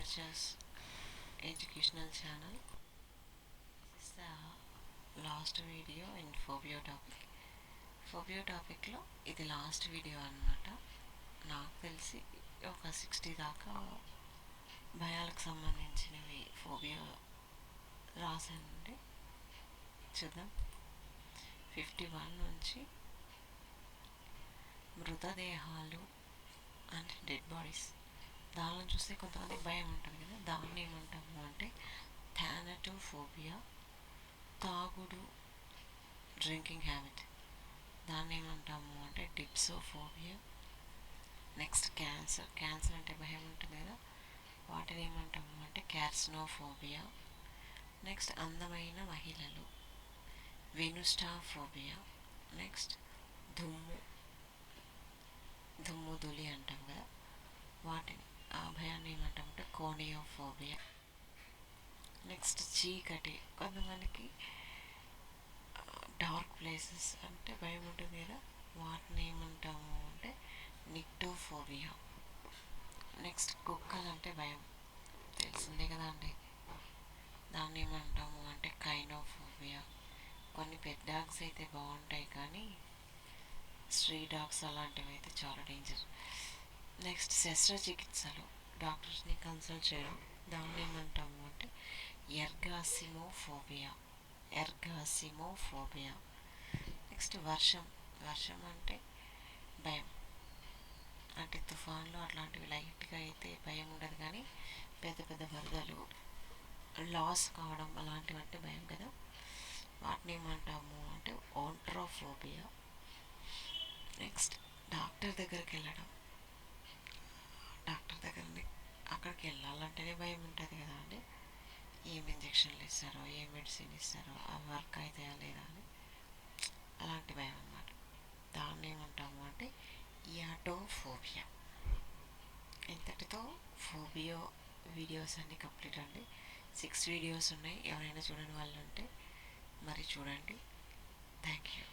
Nirjas educational channel. This is the last video in phobia topic. Phobia టాపిక్లో ఇది last video అనమాట. నాకు తెలిసి ఒక 60 దాకా భయాలకు సంబంధించినవి ఫోబియా రాసానండి. చూద్దాం. 51 నుంచి మృతదేహాలు అంటే డెడ్ బాడీస్, దానిలో చూస్తే కొంతమందికి భయం ఉంటుంది కదా, దాన్ని ఏమంటాము అంటే థానటోఫోబియా. తాగుడు, డ్రింకింగ్ హ్యాబిట్, దాన్ని ఏమంటాము అంటే డిప్సోఫోబియా. నెక్స్ట్ క్యాన్సర్ అంటే భయం ఉంటుంది కదా, వాటిని ఏమంటాము అంటే క్యార్సినోఫోబియా. నెక్స్ట్ అందమైన మహిళలు, వెనుస్టాఫోబియా. నెక్స్ట్ దుమ్ము ధూళి అంటాం కదా, వాటిని ఆ భయాన్ని ఏమంటామంటే కోనియోఫోబియా. నెక్స్ట్ చీకటి, కొంతమందికి డార్క్ ప్లేసెస్ అంటే భయం ఉంటుంది కదా, వాటిని ఏమంటాము అంటే నిక్టోఫోబియా. నెక్స్ట్ కుక్కలు అంటే భయం, తెలిసిందే కదా అండి, దాన్ని ఏమంటాము అంటే కైనోఫోబియా. కొన్ని పెట్ డాగ్స్ అయితే బాగుంటాయి, కానీ స్ట్రీట్ డాగ్స్ అలాంటివి అయితే చాలా డేంజర్. నెక్స్ట్ శస్త్రచికిత్సలు, డాక్టర్స్ని కన్సల్ట్ చేయడం, దాన్ని ఏమంటాము అంటే ఎర్గాసిమోఫోబియా. నెక్స్ట్ వర్షం అంటే భయం, అంటే తుఫాన్లు అట్లాంటివి లైట్గా అయితే భయం ఉండదు, కానీ పెద్ద పెద్ద వరదలు, లాస్ కావడం అలాంటివి అంటే భయం కదా, వాటిని ఏమంటాము అంటే ఓంట్రోఫోబియా. నెక్స్ట్ డాక్టర్ దగ్గరికి వెళ్ళడం, అక్కడికి వెళ్ళాలంటేనే భయం ఉంటుంది కదా అండి, ఏం ఇంజక్షన్లు ఇస్తారో, ఏ మెడిసిన్ ఇస్తారో, ఆ వర్క్ అయితే లేదా అని, అలాంటి భయం అన్నమాట. దాన్ని ఏమంటాము అంటే యాటోఫోబియా. ఇంతటితో ఫోబియో వీడియోస్ అన్నీ కంప్లీట్ అండి. 6 వీడియోస్ ఉన్నాయి, ఎవరైనా చూడని వాళ్ళు ఉంటే మరి చూడండి. Thank you.